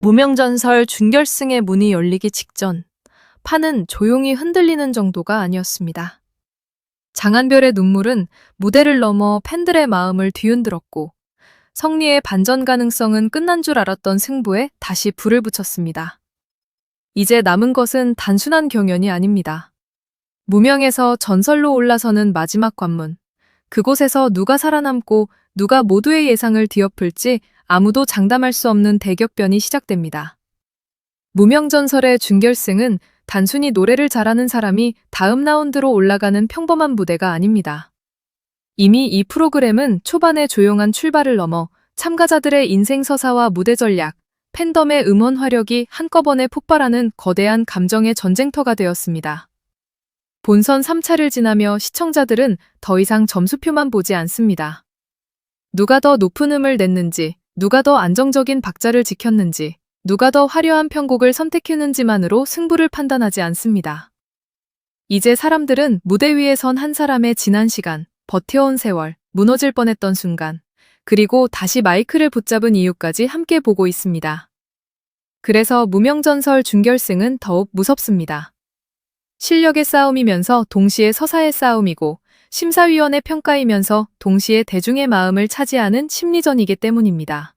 무명전설 준결승의 문이 열리기 직전 판은 조용히 흔들리는 정도가 아니었습니다. 장한별의 눈물은 무대를 넘어 팬들의 마음을 뒤흔들었고 성리의 반전 가능성은 끝난 줄 알았던 승부에 다시 불을 붙였습니다. 이제 남은 것은 단순한 경연이 아닙니다. 무명에서 전설로 올라서는 마지막 관문. 그곳에서 누가 살아남고 누가 모두의 예상을 뒤엎을지 아무도 장담할 수 없는 대격변이 시작됩니다. 무명전설의 준결승은 단순히 노래를 잘하는 사람이 다음 라운드로 올라가는 평범한 무대가 아닙니다. 이미 이 프로그램은 초반의 조용한 출발을 넘어 참가자들의 인생 서사와 무대 전략, 팬덤의 음원 화력이 한꺼번에 폭발하는 거대한 감정의 전쟁터가 되었습니다. 본선 3차를 지나며 시청자들은 더 이상 점수표만 보지 않습니다. 누가 더 높은 음을 냈는지, 누가 더 안정적인 박자를 지켰는지, 누가 더 화려한 편곡을 선택했는지만으로 승부를 판단하지 않습니다. 이제 사람들은 무대 위에 선 한 사람의 지난 시간, 버텨온 세월, 무너질 뻔했던 순간, 그리고 다시 마이크를 붙잡은 이유까지 함께 보고 있습니다. 그래서 무명전설 준결승은 더욱 무섭습니다. 실력의 싸움이면서 동시에 서사의 싸움이고 심사위원의 평가이면서 동시에 대중의 마음을 차지하는 심리전이기 때문입니다.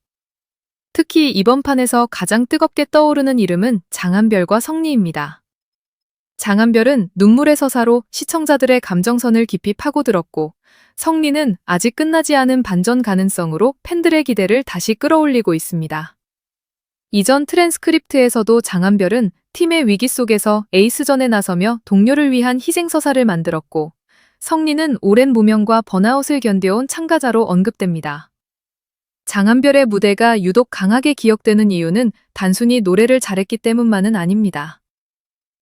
특히 이번 판에서 가장 뜨겁게 떠오르는 이름은 장한별과 성리입니다. 장한별은 눈물의 서사로 시청자들의 감정선을 깊이 파고들었고 성리는 아직 끝나지 않은 반전 가능성으로 팬들의 기대를 다시 끌어올리고 있습니다. 이전 트랜스크립트에서도 장한별은 팀의 위기 속에서 에이스전에 나서며 동료를 위한 희생서사를 만들었고 성리는 오랜 무명과 번아웃을 견뎌온 참가자로 언급됩니다. 장한별의 무대가 유독 강하게 기억되는 이유는 단순히 노래를 잘했기 때문만은 아닙니다.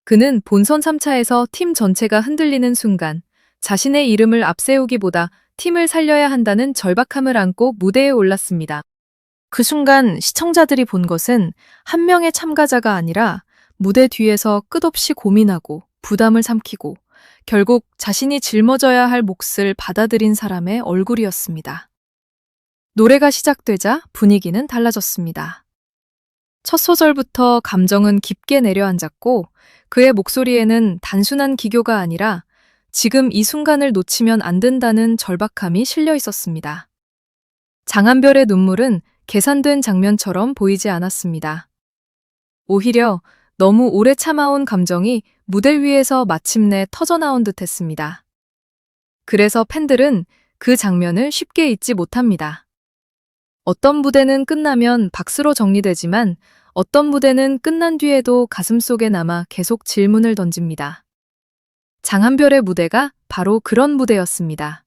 그는 본선 3차에서 팀 전체가 흔들리는 순간 자신의 이름을 앞세우기보다 팀을 살려야 한다는 절박함을 안고 무대에 올랐습니다. 그 순간 시청자들이 본 것은 한 명의 참가자가 아니라 무대 뒤에서 끝없이 고민하고 부담을 삼키고 결국 자신이 짊어져야 할 몫을 받아들인 사람의 얼굴이었습니다. 노래가 시작되자 분위기는 달라졌습니다. 첫 소절부터 감정은 깊게 내려앉았고 그의 목소리에는 단순한 기교가 아니라 지금 이 순간을 놓치면 안 된다는 절박함이 실려 있었습니다. 장한별의 눈물은 계산된 장면처럼 보이지 않았습니다. 오히려 너무 오래 참아온 감정이 무대 위에서 마침내 터져나온 듯했습니다. 그래서 팬들은 그 장면을 쉽게 잊지 못합니다. 어떤 무대는 끝나면 박수로 정리되지만 어떤 무대는 끝난 뒤에도 가슴속에 남아 계속 질문을 던집니다. 장한별의 무대가 바로 그런 무대였습니다.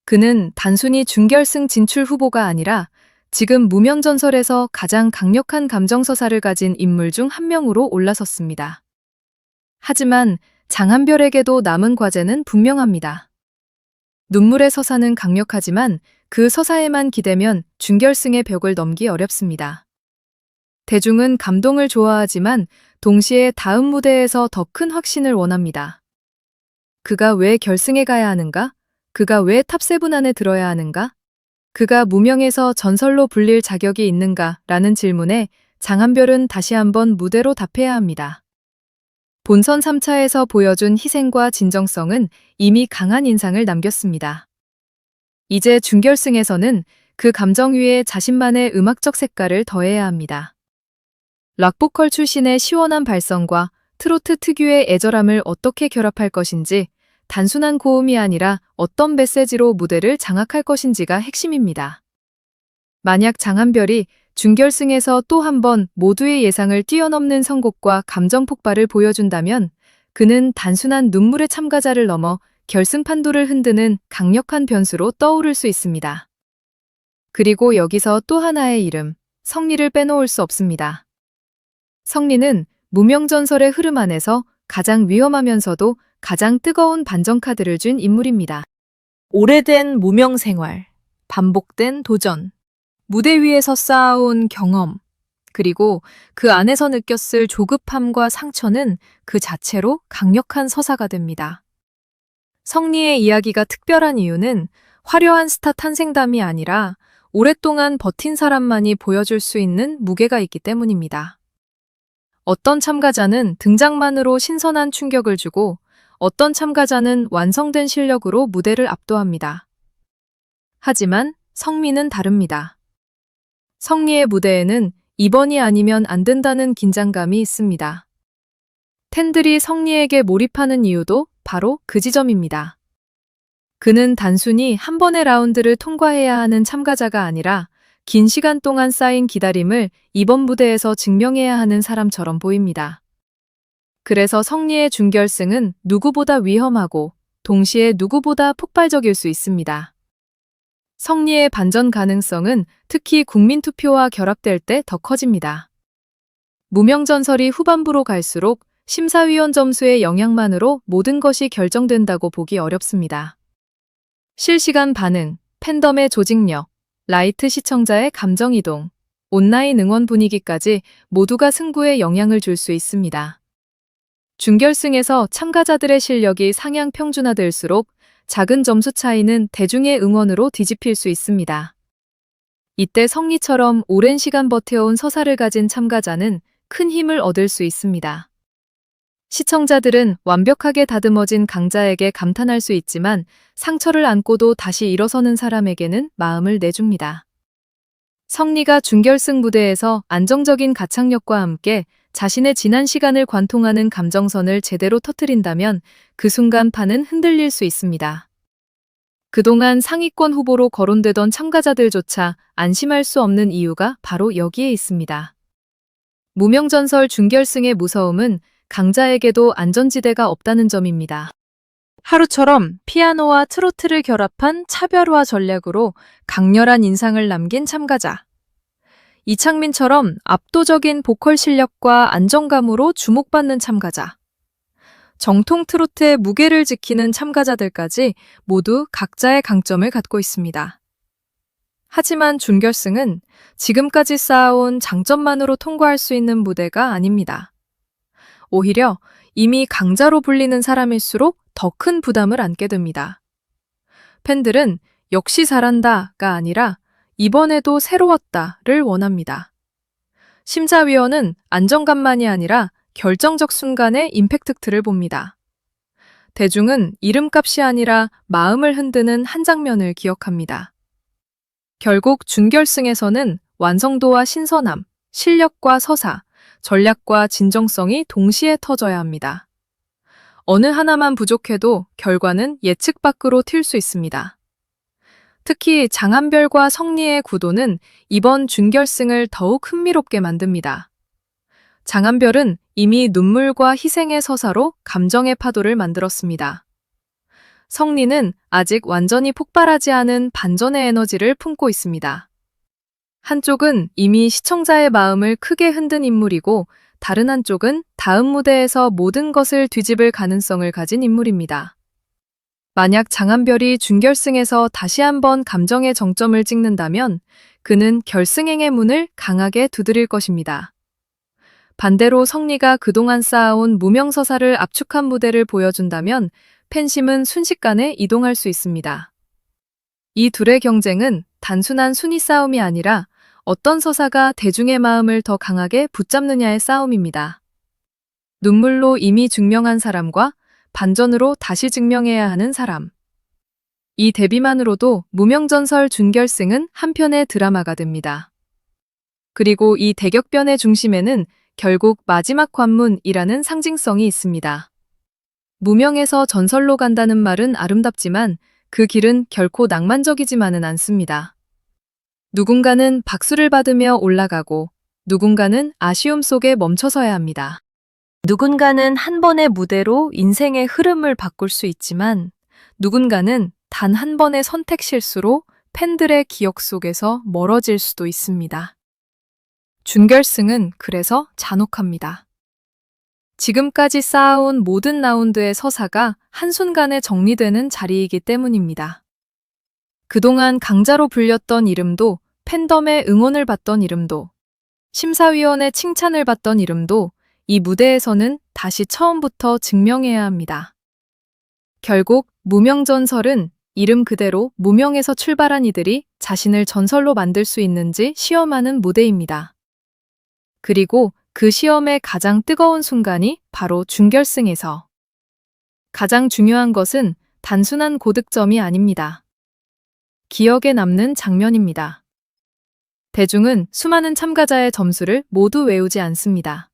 그는 단순히 준결승 진출 후보가 아니라 지금 무명전설에서 가장 강력한 감정서사를 가진 인물 중 한 명으로 올라섰습니다. 하지만 장한별에게도 남은 과제는 분명합니다. 눈물의 서사는 강력하지만 그 서사에만 기대면 준결승의 벽을 넘기 어렵습니다. 대중은 감동을 좋아하지만 동시에 다음 무대에서 더 큰 확신을 원합니다. 그가 왜 결승에 가야 하는가? 그가 왜 탑7 안에 들어야 하는가? 그가 무명에서 전설로 불릴 자격이 있는가? 라는 질문에 장한별은 다시 한번 무대로 답해야 합니다. 본선 3차에서 보여준 희생과 진정성은 이미 강한 인상을 남겼습니다. 이제 준결승에서는 그 감정 위에 자신만의 음악적 색깔을 더해야 합니다. 락보컬 출신의 시원한 발성과 트로트 특유의 애절함을 어떻게 결합할 것인지, 단순한 고음이 아니라 어떤 메시지로 무대를 장악할 것인지가 핵심입니다. 만약 장한별이 준결승에서 또 한 번 모두의 예상을 뛰어넘는 선곡과 감정 폭발을 보여준다면 그는 단순한 눈물의 참가자를 넘어 결승 판도를 흔드는 강력한 변수로 떠오를 수 있습니다. 그리고 여기서 또 하나의 이름, 성리를 빼놓을 수 없습니다. 성리는 무명전설의 흐름 안에서 가장 위험하면서도 가장 뜨거운 반전 카드를 준 인물입니다. 오래된 무명 생활, 반복된 도전, 무대 위에서 쌓아온 경험, 그리고 그 안에서 느꼈을 조급함과 상처는 그 자체로 강력한 서사가 됩니다. 성리의 이야기가 특별한 이유는 화려한 스타 탄생담이 아니라 오랫동안 버틴 사람만이 보여줄 수 있는 무게가 있기 때문입니다. 어떤 참가자는 등장만으로 신선한 충격을 주고 어떤 참가자는 완성된 실력으로 무대를 압도합니다. 하지만 성미는 다릅니다. 성리의 무대에는 이번이 아니면 안 된다는 긴장감이 있습니다. 팬들이 성리에게 몰입하는 이유도 바로 그 지점입니다. 그는 단순히 한 번의 라운드를 통과해야 하는 참가자가 아니라 긴 시간 동안 쌓인 기다림을 이번 무대에서 증명해야 하는 사람처럼 보입니다. 그래서 성리의 준결승은 누구보다 위험하고 동시에 누구보다 폭발적일 수 있습니다. 성리의 반전 가능성은 특히 국민투표와 결합될 때 더 커집니다. 무명전설이 후반부로 갈수록 심사위원 점수의 영향만으로 모든 것이 결정된다고 보기 어렵습니다. 실시간 반응, 팬덤의 조직력, 라이트 시청자의 감정이동, 온라인 응원 분위기까지 모두가 승부에 영향을 줄 수 있습니다. 준결승에서 참가자들의 실력이 상향 평준화될수록 작은 점수 차이는 대중의 응원으로 뒤집힐 수 있습니다. 이때 성리처럼 오랜 시간 버텨온 서사를 가진 참가자는 큰 힘을 얻을 수 있습니다. 시청자들은 완벽하게 다듬어진 강자에게 감탄할 수 있지만 상처를 안고도 다시 일어서는 사람에게는 마음을 내줍니다. 성리가 준결승 무대에서 안정적인 가창력과 함께 자신의 지난 시간을 관통하는 감정선을 제대로 터뜨린다면 그 순간 판은 흔들릴 수 있습니다. 그동안 상위권 후보로 거론되던 참가자들조차 안심할 수 없는 이유가 바로 여기에 있습니다. 무명전설 준결승의 무서움은 강자에게도 안전지대가 없다는 점입니다. 하루처럼 피아노와 트로트를 결합한 차별화 전략으로 강렬한 인상을 남긴 참가자. 이창민처럼 압도적인 보컬 실력과 안정감으로 주목받는 참가자. 정통 트로트의 무게를 지키는 참가자들까지 모두 각자의 강점을 갖고 있습니다. 하지만 준결승은 지금까지 쌓아온 장점만으로 통과할 수 있는 무대가 아닙니다. 오히려 이미 강자로 불리는 사람일수록 더 큰 부담을 안게 됩니다. 팬들은 역시 잘한다가 아니라 이번에도 새로웠다를 원합니다. 심사위원은 안정감만이 아니라 결정적 순간의 임팩트를 봅니다. 대중은 이름값이 아니라 마음을 흔드는 한 장면을 기억합니다. 결국 준결승에서는 완성도와 신선함, 실력과 서사, 전략과 진정성이 동시에 터져야 합니다. 어느 하나만 부족해도 결과는 예측 밖으로 튈 수 있습니다. 특히 장한별과 성리의 구도는 이번 준결승을 더욱 흥미롭게 만듭니다. 장한별은 이미 눈물과 희생의 서사로 감정의 파도를 만들었습니다. 성리는 아직 완전히 폭발하지 않은 반전의 에너지를 품고 있습니다. 한쪽은 이미 시청자의 마음을 크게 흔든 인물이고 다른 한쪽은 다음 무대에서 모든 것을 뒤집을 가능성을 가진 인물입니다. 만약 장한별이 준결승에서 다시 한번 감정의 정점을 찍는다면 그는 결승행의 문을 강하게 두드릴 것입니다. 반대로 성리가 그동안 쌓아온 무명서사를 압축한 무대를 보여준다면 팬심은 순식간에 이동할 수 있습니다. 이 둘의 경쟁은 단순한 순위 싸움이 아니라 어떤 서사가 대중의 마음을 더 강하게 붙잡느냐의 싸움입니다. 눈물로 이미 증명한 사람과 반전으로 다시 증명해야 하는 사람. 이 대비만으로도 무명전설 준결승은 한편의 드라마가 됩니다. 그리고 이 대격변의 중심에는 결국 마지막 관문이라는 상징성이 있습니다. 무명에서 전설로 간다는 말은 아름답지만 그 길은 결코 낭만적이지만은 않습니다. 누군가는 박수를 받으며 올라가고 누군가는 아쉬움 속에 멈춰서야 합니다. 누군가는 한 번의 무대로 인생의 흐름을 바꿀 수 있지만 누군가는 단 한 번의 선택 실수로 팬들의 기억 속에서 멀어질 수도 있습니다. 준결승은 그래서 잔혹합니다. 지금까지 쌓아온 모든 라운드의 서사가 한순간에 정리되는 자리이기 때문입니다. 그동안 강자로 불렸던 이름도, 팬덤의 응원을 받던 이름도, 심사위원의 칭찬을 받던 이름도 이 무대에서는 다시 처음부터 증명해야 합니다. 결국 무명전설은 이름 그대로 무명에서 출발한 이들이 자신을 전설로 만들 수 있는지 시험하는 무대입니다. 그리고 그 시험의 가장 뜨거운 순간이 바로 준결승에서. 가장 중요한 것은 단순한 고득점이 아닙니다. 기억에 남는 장면입니다. 대중은 수많은 참가자의 점수를 모두 외우지 않습니다.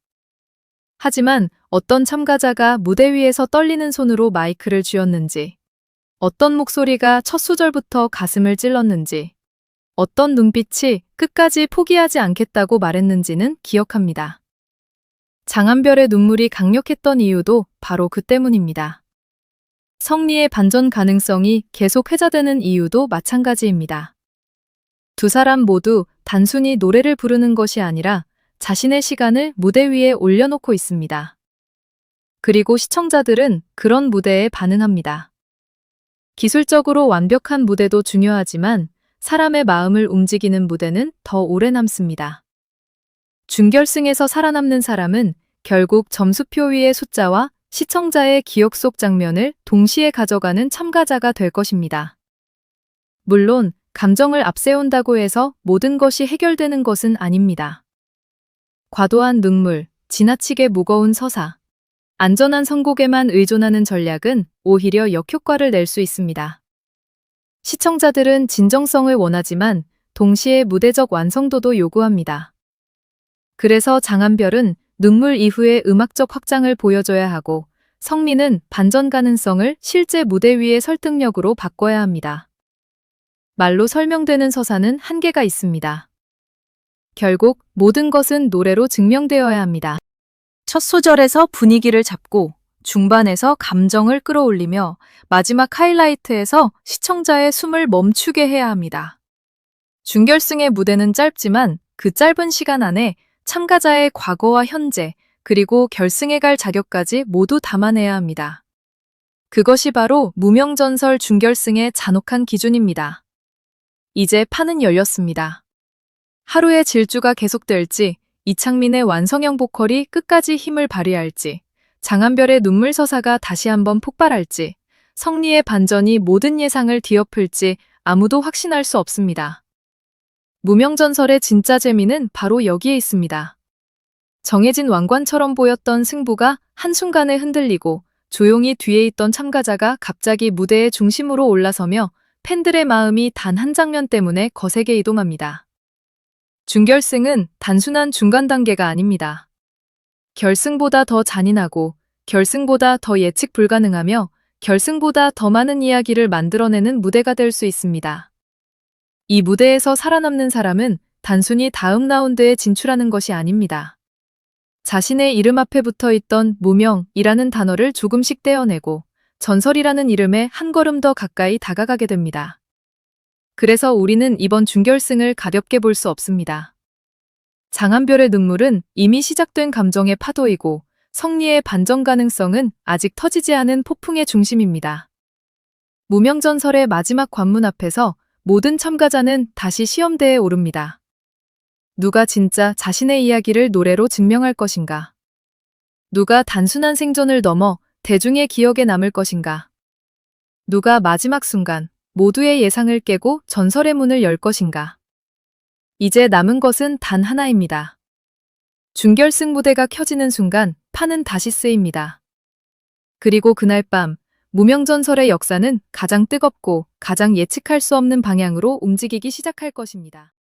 하지만 어떤 참가자가 무대 위에서 떨리는 손으로 마이크를 쥐었는지, 어떤 목소리가 첫 소절부터 가슴을 찔렀는지, 어떤 눈빛이 끝까지 포기하지 않겠다고 말했는지는 기억합니다. 장한별의 눈물이 강력했던 이유도 바로 그 때문입니다. 성리의 반전 가능성이 계속 회자되는 이유도 마찬가지입니다. 두 사람 모두 단순히 노래를 부르는 것이 아니라 자신의 시간을 무대 위에 올려놓고 있습니다. 그리고 시청자들은 그런 무대에 반응합니다. 기술적으로 완벽한 무대도 중요하지만 사람의 마음을 움직이는 무대는 더 오래 남습니다. 준결승에서 살아남는 사람은 결국 점수표 위의 숫자와 시청자의 기억 속 장면을 동시에 가져가는 참가자가 될 것입니다. 물론 감정을 앞세운다고 해서 모든 것이 해결되는 것은 아닙니다. 과도한 눈물, 지나치게 무거운 서사, 안전한 선곡에만 의존하는 전략은 오히려 역효과를 낼 수 있습니다. 시청자들은 진정성을 원하지만 동시에 무대적 완성도도 요구합니다. 그래서 장한별은 눈물 이후의 음악적 확장을 보여줘야 하고 성리는 반전 가능성을 실제 무대 위의 설득력으로 바꿔야 합니다. 말로 설명되는 서사는 한계가 있습니다. 결국 모든 것은 노래로 증명되어야 합니다. 첫 소절에서 분위기를 잡고 중반에서 감정을 끌어올리며 마지막 하이라이트에서 시청자의 숨을 멈추게 해야 합니다. 준결승의 무대는 짧지만 그 짧은 시간 안에 참가자의 과거와 현재, 그리고 결승에 갈 자격까지 모두 담아내야 합니다. 그것이 바로 무명전설 준결승의 잔혹한 기준입니다. 이제 판은 열렸습니다. 하루의 질주가 계속될지, 이창민의 완성형 보컬이 끝까지 힘을 발휘할지, 장한별의 눈물 서사가 다시 한번 폭발할지, 성리의 반전이 모든 예상을 뒤엎을지 아무도 확신할 수 없습니다. 무명전설의 진짜 재미는 바로 여기에 있습니다. 정해진 왕관처럼 보였던 승부가 한순간에 흔들리고 조용히 뒤에 있던 참가자가 갑자기 무대의 중심으로 올라서며 팬들의 마음이 단 한 장면 때문에 거세게 이동합니다. 준결승은 단순한 중간 단계가 아닙니다. 결승보다 더 잔인하고 결승보다 더 예측 불가능하며 결승보다 더 많은 이야기를 만들어내는 무대가 될 수 있습니다. 이 무대에서 살아남는 사람은 단순히 다음 라운드에 진출하는 것이 아닙니다. 자신의 이름 앞에 붙어 있던 무명이라는 단어를 조금씩 떼어내고 전설이라는 이름에 한 걸음 더 가까이 다가가게 됩니다. 그래서 우리는 이번 준결승을 가볍게 볼 수 없습니다. 장한별의 눈물은 이미 시작된 감정의 파도이고 성리의 반전 가능성은 아직 터지지 않은 폭풍의 중심입니다. 무명전설의 마지막 관문 앞에서 모든 참가자는 다시 시험대에 오릅니다. 누가 진짜 자신의 이야기를 노래로 증명할 것인가? 누가 단순한 생존을 넘어 대중의 기억에 남을 것인가? 누가 마지막 순간 모두의 예상을 깨고 전설의 문을 열 것인가? 이제 남은 것은 단 하나입니다. 준결승 무대가 켜지는 순간 판은 다시 쓰입니다. 그리고 그날 밤 무명전설의 역사는 가장 뜨겁고 가장 예측할 수 없는 방향으로 움직이기 시작할 것입니다.